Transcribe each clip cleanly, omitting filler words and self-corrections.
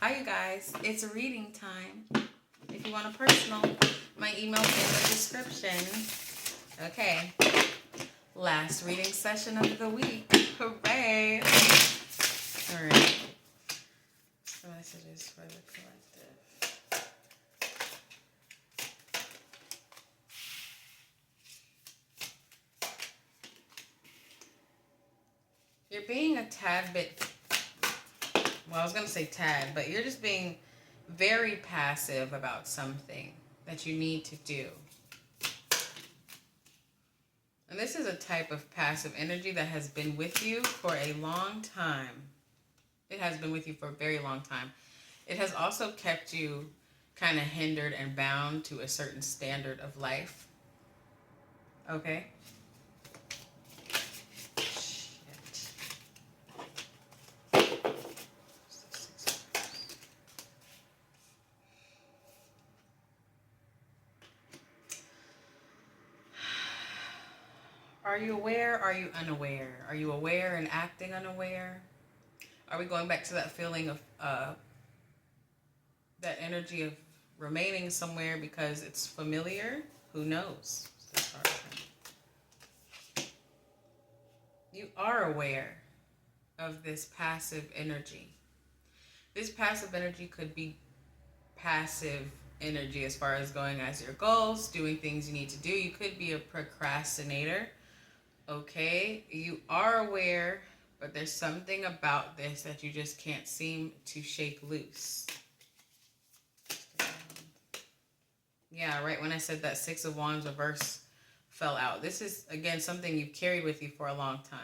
Hi, you guys. It's reading time. If you want a personal, my email's in the description. Okay. Last reading session of the week. Hooray. All right. Some messages for the collective. You're being a tad bit, well, I was going to say tad, but you're just being very passive about something that you need to do. And this is a type of passive energy that has been with you for a long time. It has been with you for a very long time. It has also kept you kind of hindered and bound to a certain standard of life. Okay? Shit. Are you aware? Are you unaware? Are you aware and acting unaware? Are we going back to that feeling of that energy of remaining somewhere because it's familiar? Who knows? You are aware of this passive energy. This passive energy could be passive energy as far as going as your goals, doing things you need to do. You could be a procrastinator. Okay, you are aware, but there's something about this that you just can't seem to shake loose. Yeah, right when I said that Six of Wands reverse fell out. This is, again, something you've carried with you for a long time.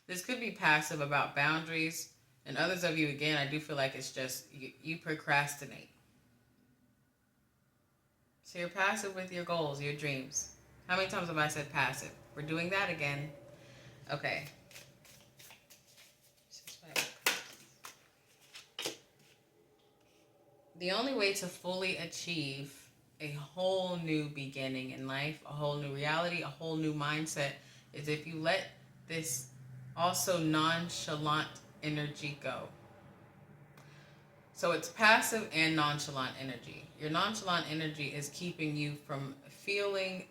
This could be passive about boundaries. And others of you, again, I do feel like it's just you procrastinate. So you're passive with your goals, your dreams. How many times have I said passive? We're doing that again. Okay. The only way to fully achieve a whole new beginning in life, a whole new reality, a whole new mindset, is if you let this also nonchalant energy go. So it's passive and nonchalant energy. Your nonchalant energy is keeping you from feeling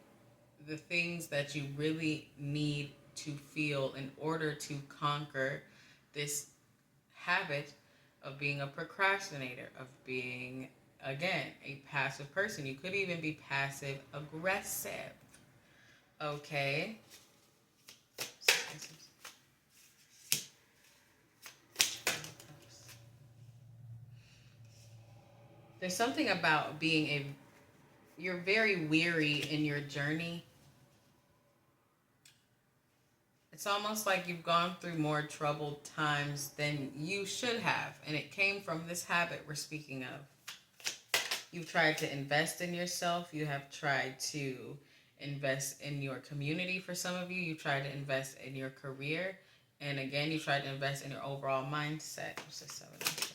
the things that you really need to feel in order to conquer this habit of being a procrastinator, of being, again, a passive person. You could even be passive aggressive. Okay. There's something about you're very weary in your journey. It's almost like you've gone through more troubled times than you should have. And it came from this habit we're speaking of. You've tried to invest in yourself. You have tried to invest in your community for some of you. You tried to invest in your career. And again, you tried to invest in your overall mindset. What's the 7 of Swords?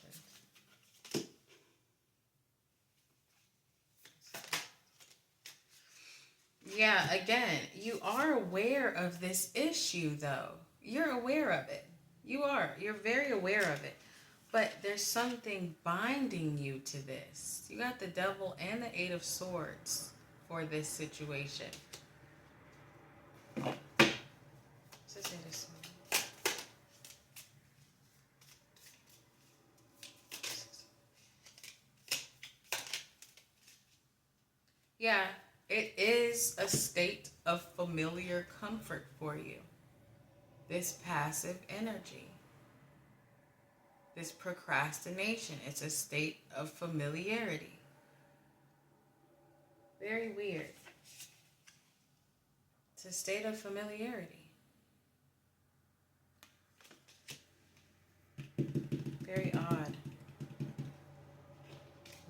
Yeah, again, you are aware of this issue, though. You're aware of it. You are. You're very aware of it. But there's something binding you to this. You got the Devil and the 8 of Swords for this situation. Yeah, it is a state of familiar comfort for you. This passive energy. This procrastination. It's a state of familiarity. Very weird. It's a state of familiarity. Very odd.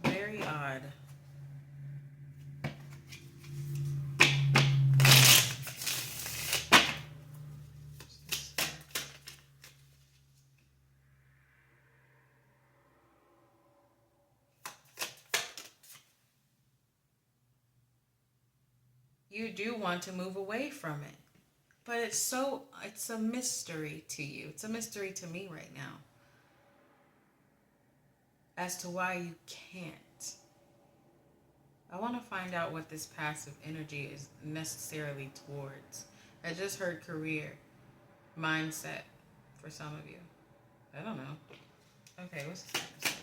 Very odd. You do want to move away from it. But it's a mystery to you. It's a mystery to me right now. as to why you can't. I want to find out what this passive energy is necessarily towards. I just heard career, mindset for some of you. I don't know. Okay, what's the second?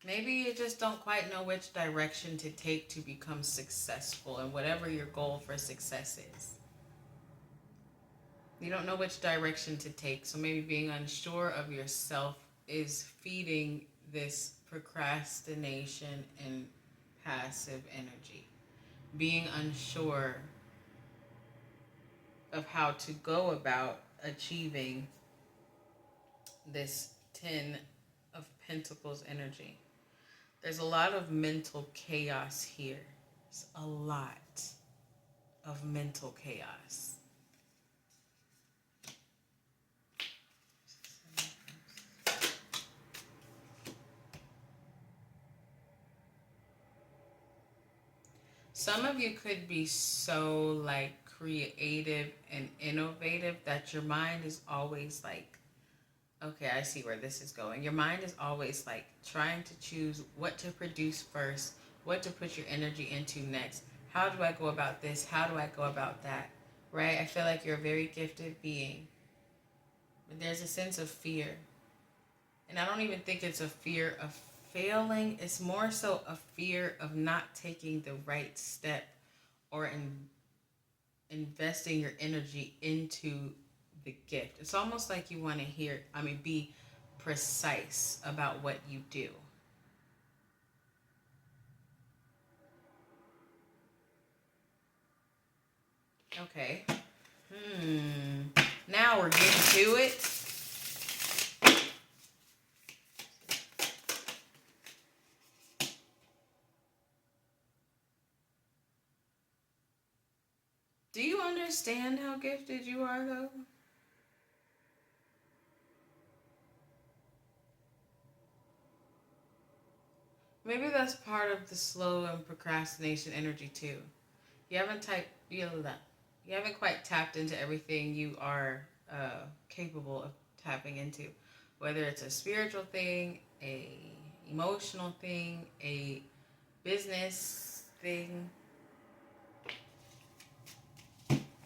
Maybe you just don't quite know which direction to take to become successful and whatever your goal for success is. You don't know which direction to take, so maybe being unsure of yourself is feeding this procrastination and passive energy. Being unsure of how to go about achieving this 10 of Pentacles energy. There's a lot of mental chaos here. There's a lot of mental chaos. Some of you could be so like creative and innovative that your mind is always like, okay, I see where this is going. Your mind is always like trying to choose what to produce first, what to put your energy into next. How do I go about this? How do I go about that? Right? I feel like you're a very gifted being. But there's a sense of fear. And I don't even think it's a fear of failing. It's more so a fear of not taking the right step or investing your energy into the gift. It's almost like you want to be precise about what you do. Okay. Now we're getting to it. Do you understand how gifted you are, though? Maybe that's part of the slow and procrastination energy too. You haven't quite tapped into everything you are capable of tapping into, whether it's a spiritual thing, a emotional thing, a business thing.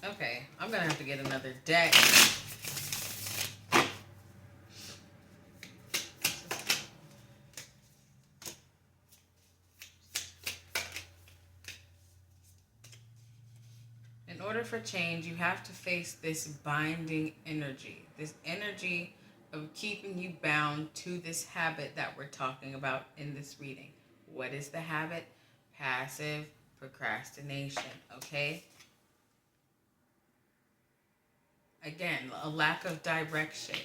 Okay, I'm gonna have to get another deck. In order for change, you have to face this binding energy, this energy of keeping you bound to this habit that we're talking about in this reading. What is the habit? Passive procrastination, okay? Again, a lack of direction.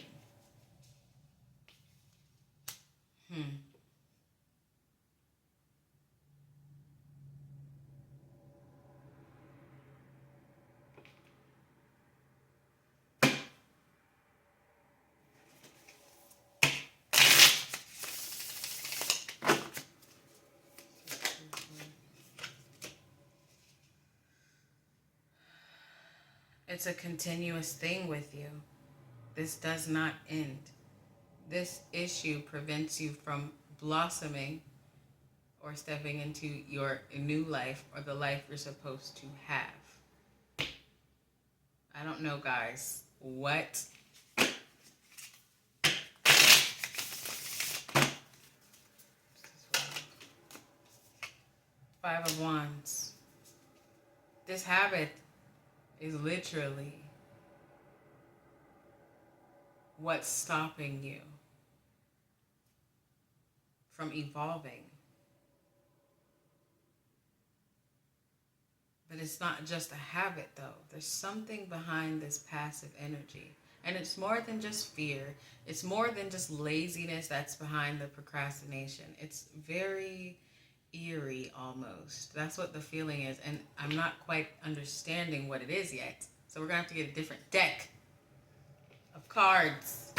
It's a continuous thing with you. This does not end. This issue prevents you from blossoming or stepping into your new life or the life you're supposed to have. I don't know, guys. What? Five of Wands. This habit is literally what's stopping you from evolving. But it's not just a habit, though. There's something behind this passive energy. And it's more than just fear. It's more than just laziness that's behind the procrastination. It's very eerie almost. That's what the feeling is. And I'm not quite understanding what it is yet. So we're going to have to get a different deck of cards.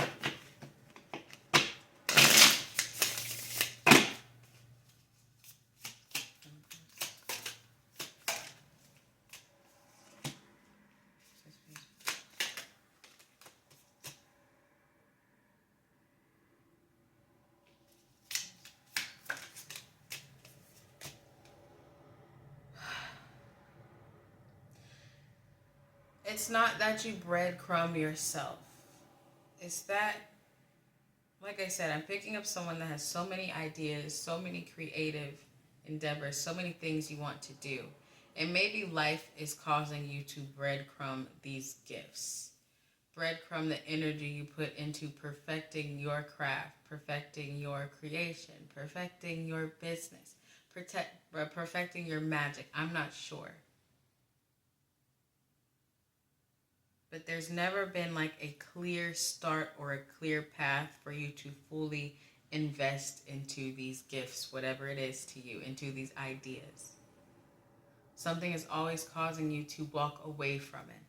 It's not that you breadcrumb yourself. It's that, like I said, I'm picking up someone that has so many ideas, so many creative endeavors, so many things you want to do. And maybe life is causing you to breadcrumb these gifts. Breadcrumb the energy you put into perfecting your craft, perfecting your creation, perfecting your business, perfecting your magic. I'm not sure. But there's never been like a clear start or a clear path for you to fully invest into these gifts, whatever it is to you, into these ideas. Something is always causing you to walk away from it.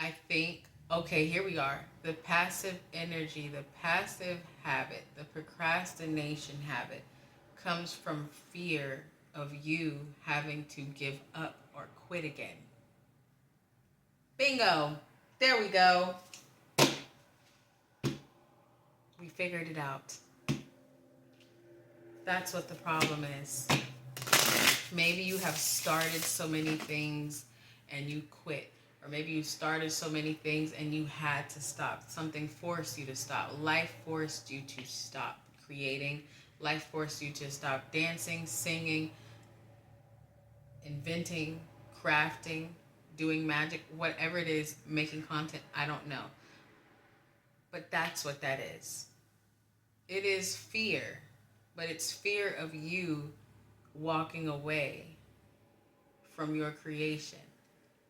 I think, okay, here we are. The passive energy, the passive habit, the procrastination habit comes from fear of you having to give up or quit again. Bingo! There we go. We figured it out. That's what the problem is. Maybe you have started so many things and you quit. Or maybe you started so many things and you had to stop. Something forced you to stop. Life forced you to stop creating. Life forced you to stop dancing, singing, inventing, crafting, doing magic, whatever it is, making content, I don't know. But that's what that is. It is fear, but it's fear of you walking away from your creation.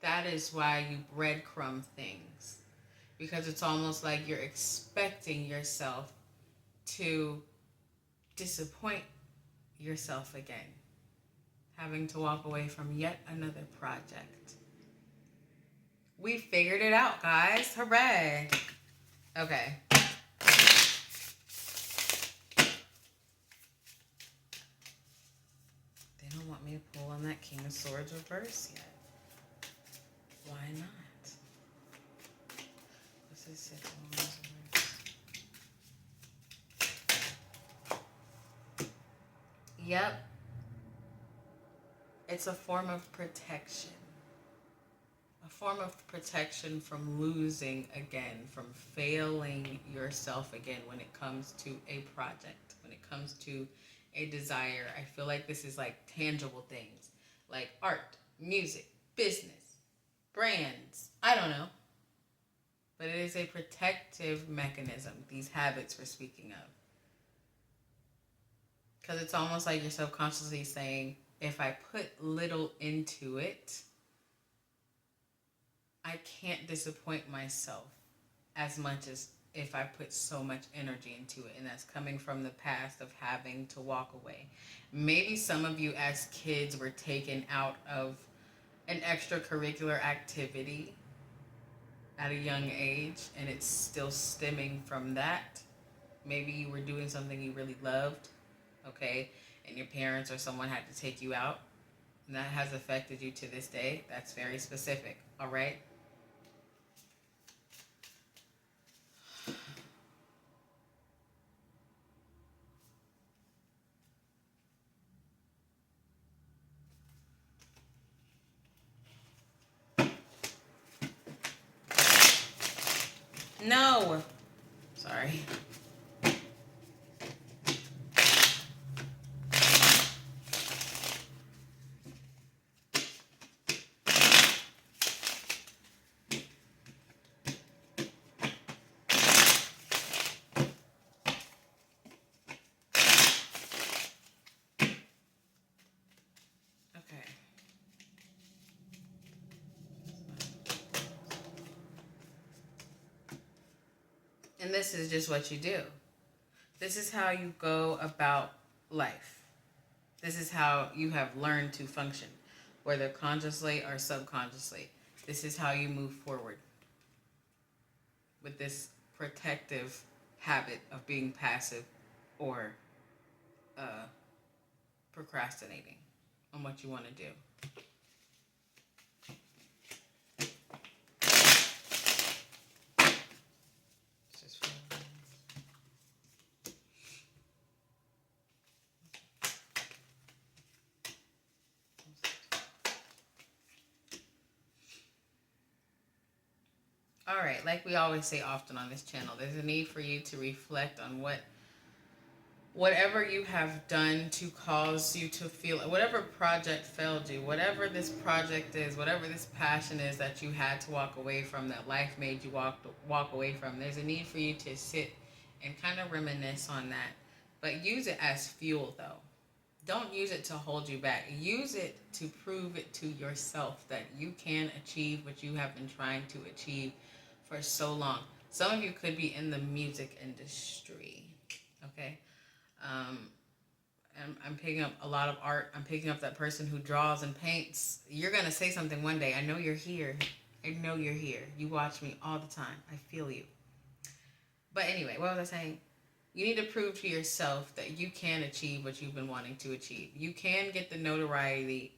That is why you breadcrumb things, because it's almost like you're expecting yourself to disappoint yourself again, having to walk away from yet another project. We figured it out, guys. Hooray. Okay. They don't want me to pull on that King of Swords reverse yet. Why not? This is Six of Wands reverse. Yep. It's a form of protection. A form of protection from losing again, from failing yourself again when it comes to a project, when it comes to a desire. I feel like this is like tangible things, like art, music, business, brands. I don't know. But it is a protective mechanism, these habits we're speaking of. Because it's almost like you're subconsciously saying, if I put little into it, I can't disappoint myself as much as if I put so much energy into it. And that's coming from the past of having to walk away. Maybe some of you as kids were taken out of an extracurricular activity at a young age, and it's still stemming from that. Maybe you were doing something you really loved, okay, and your parents or someone had to take you out, and that has affected you to this day. That's very specific, all right? No. Sorry. Okay. And this is just what you do. This is how you go about life. This is how you have learned to function, whether consciously or subconsciously. This is how you move forward with this protective habit of being passive or procrastinating on what you want to do. All right, like we always say often on this channel, there's a need for you to reflect on whatever you have done to cause you to feel, whatever project failed you, whatever this project is, whatever this passion is that you had to walk away from, that life made you walk away from. There's a need for you to sit and kind of reminisce on that, but use it as fuel though. Don't use it to hold you back. Use it to prove it to yourself that you can achieve what you have been trying to achieve for so long. Some of you could be in the music industry, okay? I'm picking up a lot of art. I'm picking up that person who draws and paints. You're going to say something one day. I know you're here. I know you're here. You watch me all the time. I feel you. But anyway, what was I saying? You need to prove to yourself that you can achieve what you've been wanting to achieve. You can get the notoriety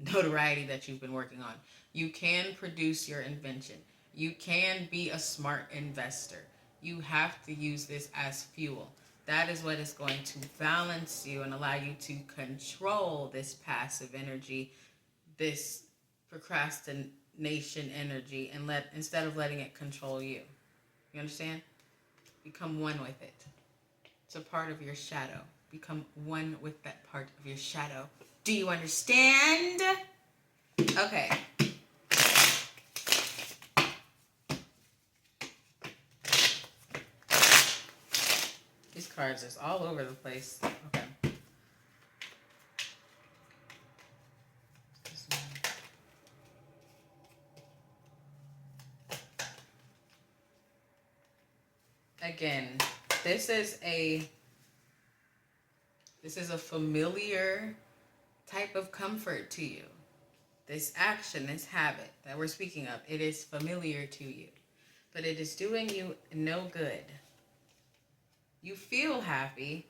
that you've been working on. You can produce your invention. You can be a smart investor. You have to use this as fuel. That is what is going to balance you and allow you to control this passive energy, this procrastination energy, and instead of letting it control you. You understand? Become one with it. It's a part of your shadow. Become one with that part of your shadow. Do you understand? Okay. These cards is all over the place. Okay. Again, this is a familiar type of comfort to you. This action, this habit that we're speaking of, it is familiar to you, but it is doing you no good. You feel happy,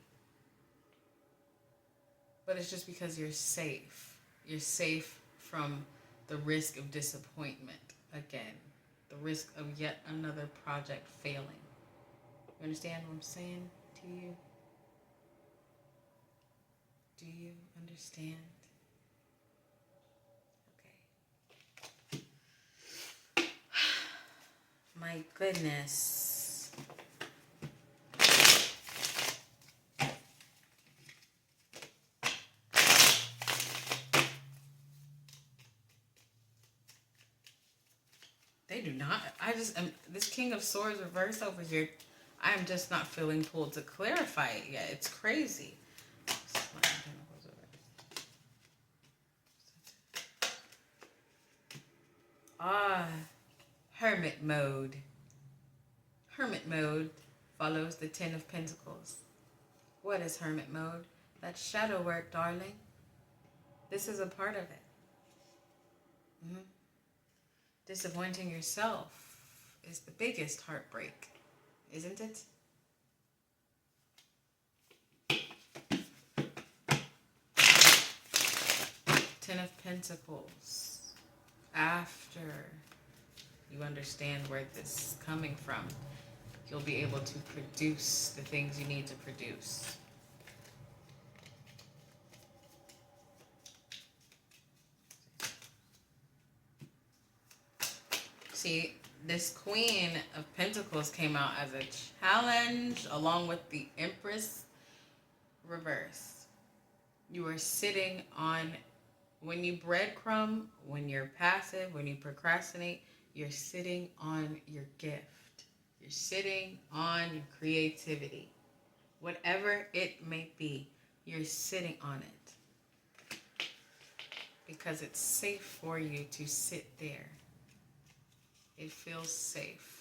but it's just because you're safe. You're safe from the risk of disappointment again, the risk of yet another project failing. You understand what I'm saying to you? Do you understand? Okay. My goodness. They do not. This King of Swords reversed over here. I'm just not feeling pulled to clarify it yet. It's crazy. Hermit mode. Hermit mode follows the Ten of Pentacles. What is hermit mode? That's shadow work, darling. This is a part of it. Mm-hmm. Disappointing yourself is the biggest heartbreak, isn't it? Ten of Pentacles. After you understand where this is coming from, you'll be able to produce the things you need to produce. See, this Queen of Pentacles came out as a challenge along with the Empress reverse. You are sitting on, when you breadcrumb, when you're passive, when you procrastinate, you're sitting on your gift. You're sitting on your creativity. Whatever it may be, you're sitting on it. Because it's safe for you to sit there. It feels safe.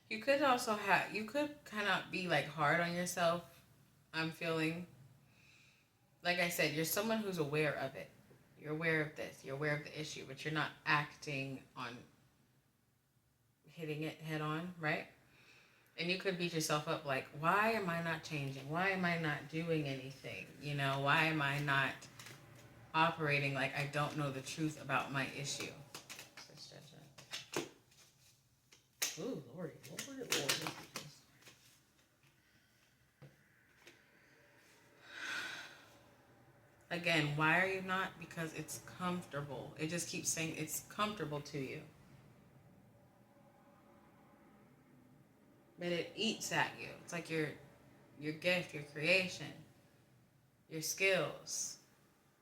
You could also you could kind of be like hard on yourself. I'm feeling, like I said, you're someone who's aware of it. You're aware of this. You're aware of the issue, but you're not acting on hitting it head on, right? And you could beat yourself up like, why am I not changing? Why am I not doing anything? You know, why am I not operating like I don't know the truth about my issue? Ooh, Lordy. Again, why are you not? Because it's comfortable. It just keeps saying it's comfortable to you. But it eats at you. It's like your gift, your creation, your skills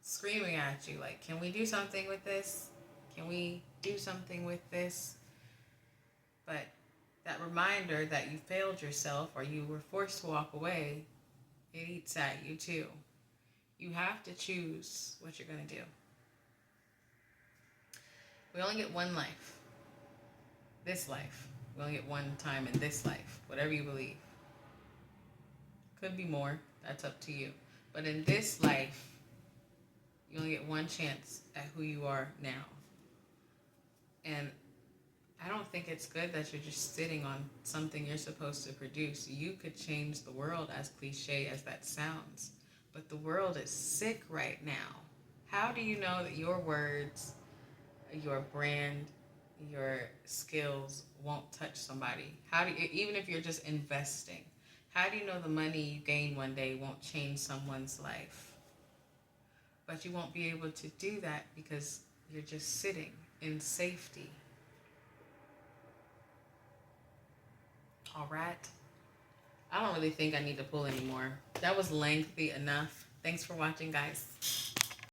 screaming at you like, can we do something with this? Can we do something with this? But that reminder that you failed yourself or you were forced to walk away, it eats at you too. You have to choose what you're going to do. We only get one life. This life. We only get one time in this life. Whatever you believe. Could be more. That's up to you. But in this life, you only get one chance at who you are now. And I don't think it's good that you're just sitting on something you're supposed to produce. You could change the world, as cliche as that sounds. But the world is sick right now. How do you know that your words, your brand, your skills won't touch somebody? How do you, even if you're just investing, how do you know the money you gain one day won't change someone's life? But you won't be able to do that because you're just sitting in safety. All right. I don't really think I need to pull anymore. That was lengthy enough. Thanks for watching, guys.